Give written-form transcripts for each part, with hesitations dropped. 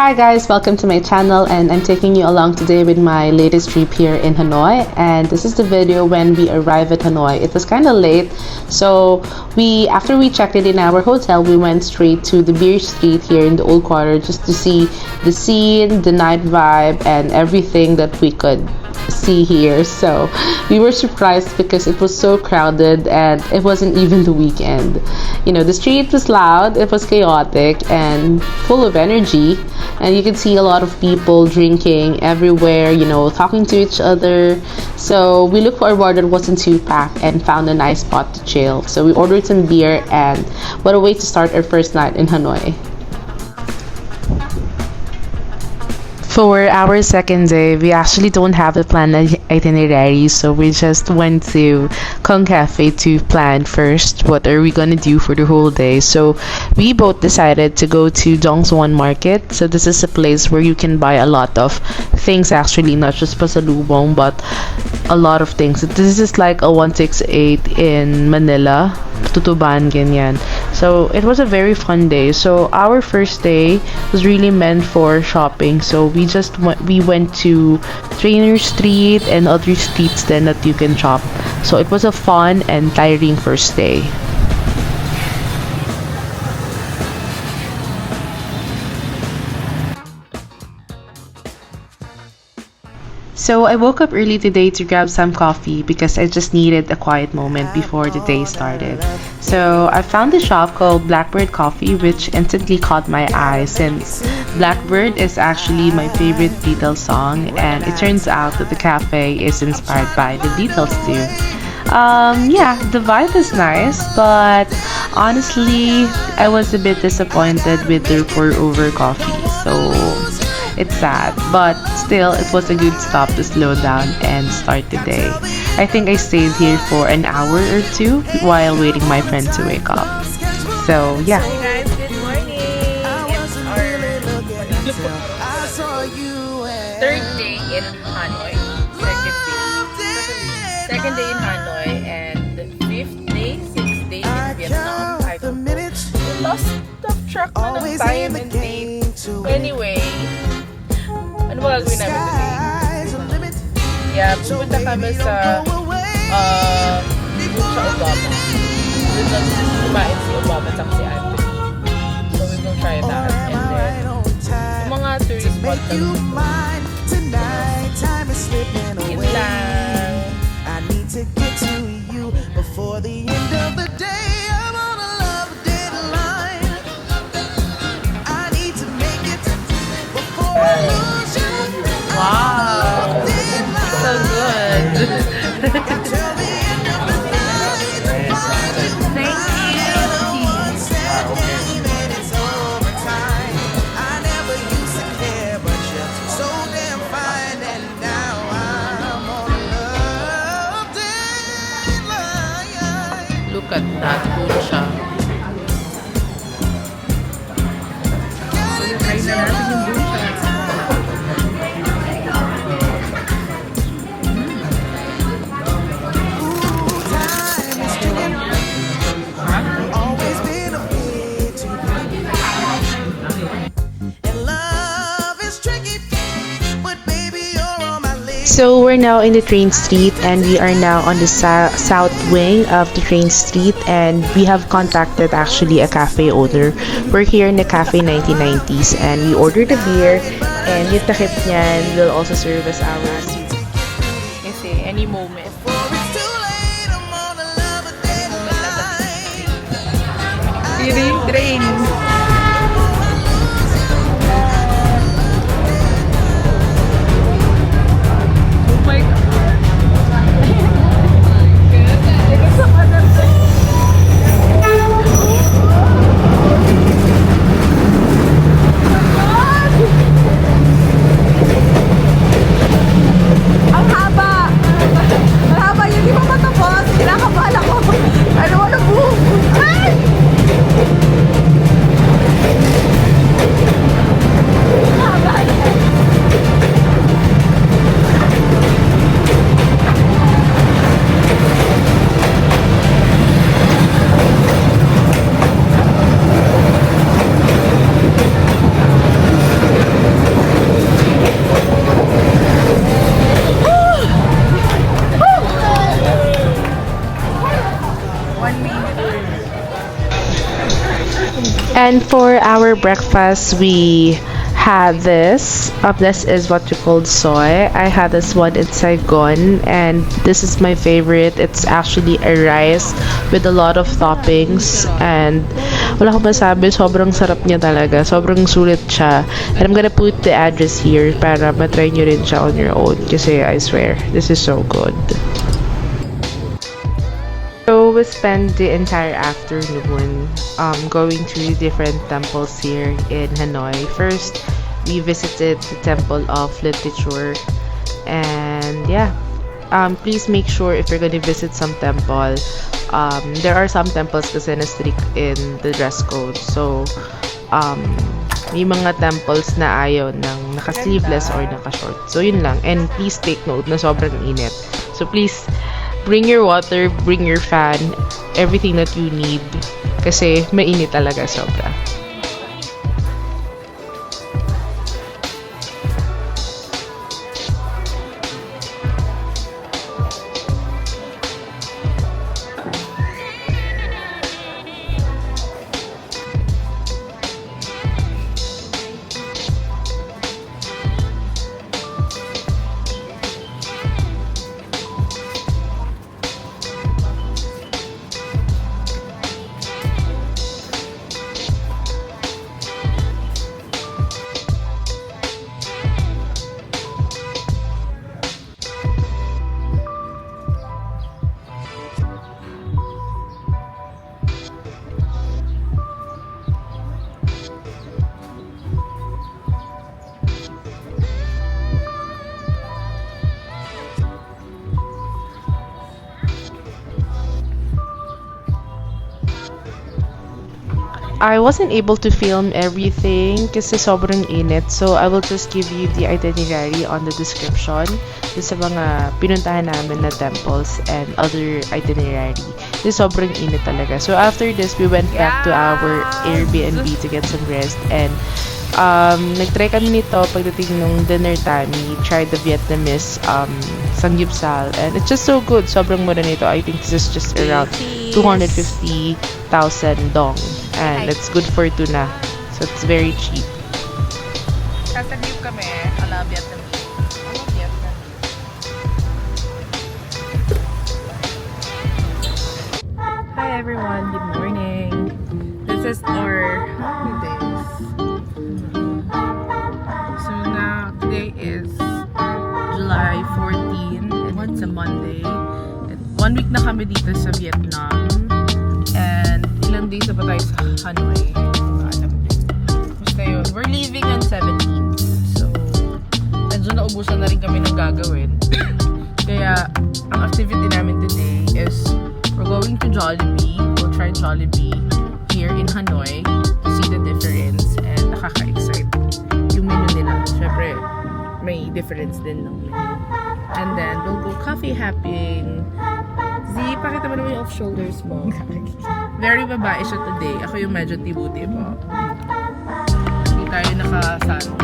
Hi guys, welcome to my channel, and I'm taking you along today with my latest trip here in Hanoi. And this is the video when we arrived at Hanoi. It was kind of late, so after we checked in our hotel, we went straight to the beer street here in the old quarter just to see the scene, the night vibe, and everything that we could see here. So we were surprised because it was so crowded and it wasn't even the weekend. You know, the street was loud, it was chaotic and full of energy, and you could see a lot of people drinking everywhere, you know, talking to each other. So we looked for a bar that wasn't too packed and found a nice spot to chill. So we ordered some beer, and what a way to start our first night in Hanoi. For our second day, we actually don't have a planned itinerary, so we just went to Kong Cafe to plan first what are we gonna do for the whole day. So we both decided to go to Dongsuan Market. So this is a place where you can buy a lot of things, actually not just pasalubong but a lot of things. This is like a 168 in Manila, Tutuban, ganyan. So it was a very fun day. So our first day was really meant for shopping. So we went to Trainer Street and other streets then that you can shop. So it was a fun and tiring first day. So I woke up early today to grab some coffee because I just needed a quiet moment before the day started. So I found a shop called Blackbird Coffee, which instantly caught my eye since Blackbird is actually my favorite Beatles song, and it turns out that the cafe is inspired by the Beatles too. Yeah, the vibe is nice, but honestly, I was a bit disappointed with their pour over coffee. So it's sad, but still, it was a good stop to slow down and start the day. I think I stayed here for an hour or two while waiting my friend to wake up. So yeah. Hey guys, good morning. It's our third day in Hanoi. Second day in Hanoi, and fifth day, sixth day in Vietnam. I lost the track na ng time and date. Anyway, ano ba gagawin namin today? Yeah, pupunta kami sa Obama. Doon lang kumain si Obama at si Anthony. So we will try that. And then, yung mga tourist spot kami. Yun lang. I need to get to you before the end of the day. I'm on a love deadline. I need to make it before I lose you. Wow, so good. Till the end of the night. Thank you. And it's overtime. I never used to care, but you're so damn fine, and now I'm on a love deadline. Look at that, good siya. Try na natin yung bucha. Always been a bit too pretty. And love is tricky, but baby, you're on my list. So we're now in the train street, and we are now on the south wing of the train street, and we have contacted actually a cafe owner. We're here in the Cafe 1990s, and we ordered a beer, and yung takip niyan will also serve as our sweet. Kasi any moment. Before it's too late, I'm on a love deadline. Yun yung train. Oh my God. Ang haba! Ang haba yun, di ba matapos? Kinakabahan ako. Ano, ano, boom! Ay! And for our breakfast, we had this. This is what you call soy. I had this one in Saigon, and this is my favorite. It's actually a rice with a lot of toppings, and wala akong masabi, sobrang sarap niya talaga. Sobrang sulit siya. And I'm gonna put the address here para matry nyo rin siya on your own. Kasi I swear, this is so good. So we spent the entire afternoon going to different temples here in Hanoi. First, we visited the Temple of Literature, and yeah, please make sure if you're gonna visit some temple, there are some temples kasi na strict in the dress code. So may mga temples na ayaw ng naka-sleeveless or naka-short. So yun lang, and please take note na sobrang init. So please bring your water, bring your fan, everything that you need kasi mainit talaga sobra. I wasn't able to film everything kasi sobrang init. So, I will just give you the itinerary on the description sa mga pinuntahan namin na temples and other itinerary. Kasi sobrang init talaga. So, after this, we went back to our Airbnb to get some rest. And nag-try kami nito pagdating nung dinner time. We tried the Vietnamese samgyeopsal, and it's just so good. Sobrang mura nito. I think this is just around 250,000 dong, and it's good for tuna, so it's very cheap. Sasagip kami, ala Vietnamese. Ano Vietnamese? Hi everyone, good morning. This is our days. So now, today is July 14, and it's a Monday. And 1 week na kami dito sa Vietnam. And ilang days na pa tayo sa Hanoi. Alam din. Basta yun. We're leaving on 17th. So, medyo naubusan na rin kami ng gagawin. Kaya, ang activity namin today is we're going to Jollibee. We'll try Jollibee here in Hanoi to see the difference. And nakaka-excite yung menu nila. Syempre, may difference din ng menu. And then, we'll go coffee hopping. Z, pakita mo naman yung off-shoulders mo. Very babae siya today. Ako yung medyo tibuti mo. Hindi tayo nakasano.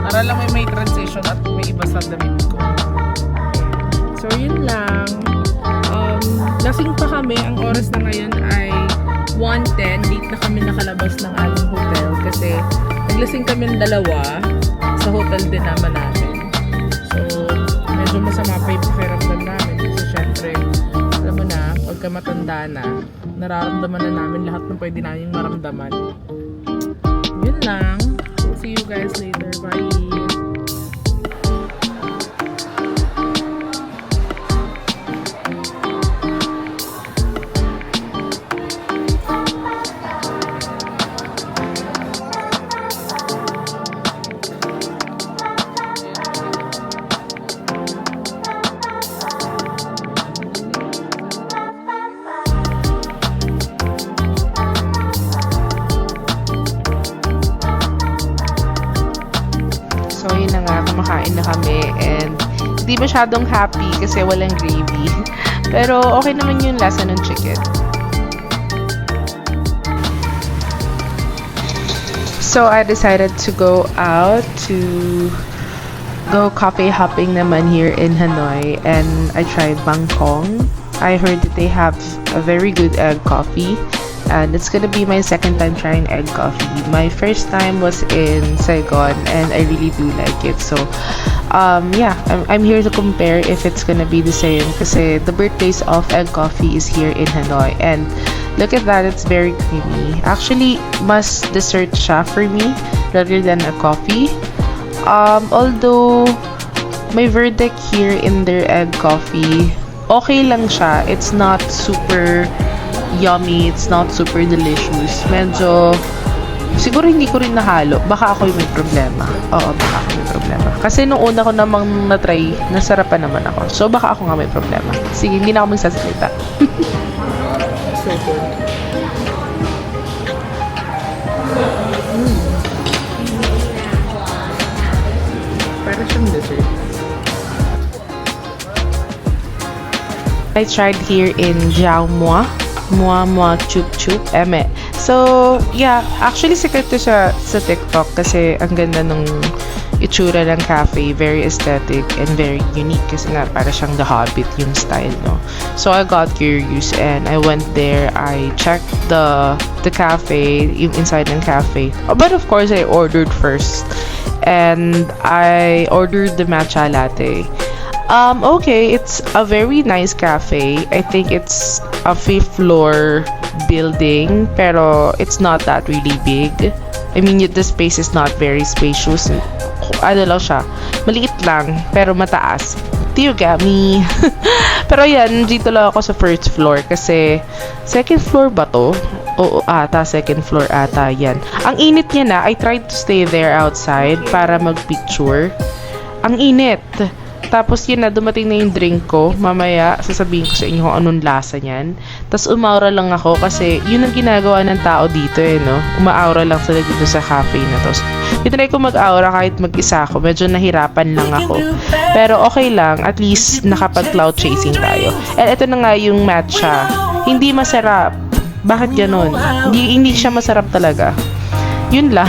Para lang may transition at may iba sa damit ko. So, yun lang. Lasing pa kami. Ang oras na ngayon ay 1:10. Late na kami nakalabas ng aming hotel kasi naglasing kami ng dalawa sa hotel din naman namin. So, medyo masama pa yung pakiramdam namin kasi syempre, alam mo na, pagka matanda na, nararamdaman na namin lahat ng pwede namin maramdaman. Yun lang. We'll see you guys later. Bye! So, yun na nga, kumakain na kami, and hindi masyadong happy kasi walang gravy. Pero, okay naman yung lasa ng chicken. So, I decided to go out to go coffee hopping naman here in Hanoi, and I tried Bangkong. I heard that they have a very good coffee, and it's gonna be my second time trying egg coffee. My first time was in Saigon, and I really do like it. So, yeah, I'm here to compare if it's gonna be the same. Kasi the birthplace of egg coffee is here in Hanoi, and look at that, it's very creamy. Actually, mas dessert siya for me rather than a coffee. Although my verdict here in their egg coffee, okay lang siya. It's not super yummy, it's not super delicious. Medyo, siguro hindi ko rin nahalo. Baka ako yung may problema. Oo, baka ako may problema. Kasi nung una ko namang na-try, nasarapan naman ako. So, baka ako nga may problema. Sige, hindi na ako magsasalita. So good. Para siyang dessert. I tried here in Jiao Mua. Mua Mua Chup Chup. Eme. So, yeah. Actually, sikat to siya sa TikTok kasi ang ganda nung itsura ng cafe. Very aesthetic and very unique kasi nga para siyang The Hobbit yung style, no? So, I got curious and I went there. I checked the cafe, yung inside ng cafe. But of course, I ordered first. And I ordered the matcha latte. Okay, it's a very nice cafe. I think it's a 5th floor building, pero it's not that really big. I mean, the space is not very spacious. Ano lang siya, maliit lang, pero mataas. Do you get me? Pero yan, dito lang ako sa 1st floor kasi 2nd floor ba to? Oo, ata, 2nd floor ata yan. Ang init niya na, I tried to stay there outside para mag-picture. Ang init. Tapos yun na, dumating na yung drink ko. Mamaya, sasabihin ko sa inyo kung anong lasa niyan. Tapos umaura lang ako kasi yun ang ginagawa ng tao dito no? Umaaura lang sila dito sa cafe na to. Tinry ko mag-aura kahit mag-isa ako. Medyo nahirapan lang ako. Pero okay lang, at least nakapag-cloud chasing tayo. And ito na nga yung matcha. Hindi masarap. Bakit ganun? Hindi siya masarap talaga. Yun lang.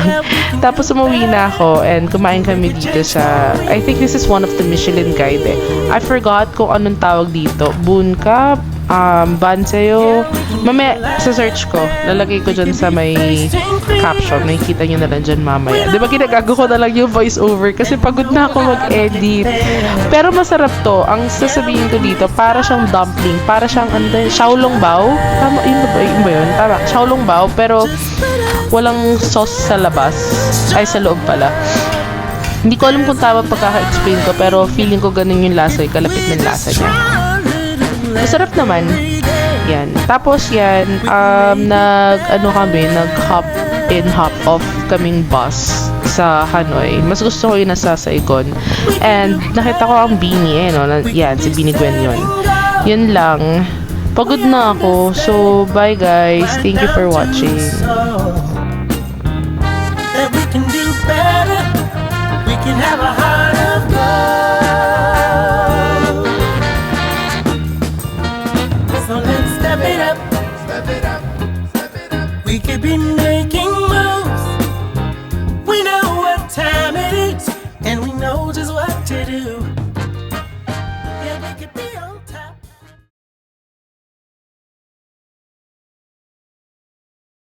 Tapos umuwi na ako and kumain kami dito sa, I think this is one of the Michelin guide eh. I forgot kung anong tawag dito. Bunka, Banseo. Mamaya, sa search ko, lalagay ko dyan sa may caption. Nakikita nyo na lang dyan mamaya. Diba ginagago ko na lang yung voice over kasi pagod na ako mag-edit. Pero masarap to. Ang sasabihin ko dito, para siyang dumpling. Para siyang, xiaolong bao. Tama, yun ba yun? Tama, xiaolong bao. Pero walang sauce sa labas. Ay, sa loob pala. Hindi ko alam kung tama pagkaka-explain ko, pero feeling ko ganun yung lasa, kalapit ng lasa niya. Masarap naman. Yan. Tapos yan, nag-hop in, hop off kaming bus sa Hanoi. Mas gusto ko yung nasa Saigon. And nakita ko ang Bini no? Yan, si Bini Gwen yun. Yun lang. Pagod na ako. So, bye guys. Thank you for watching. That we can do better. We can have a heart of gold. So let's step it up. Step it up. Step it up. We could be making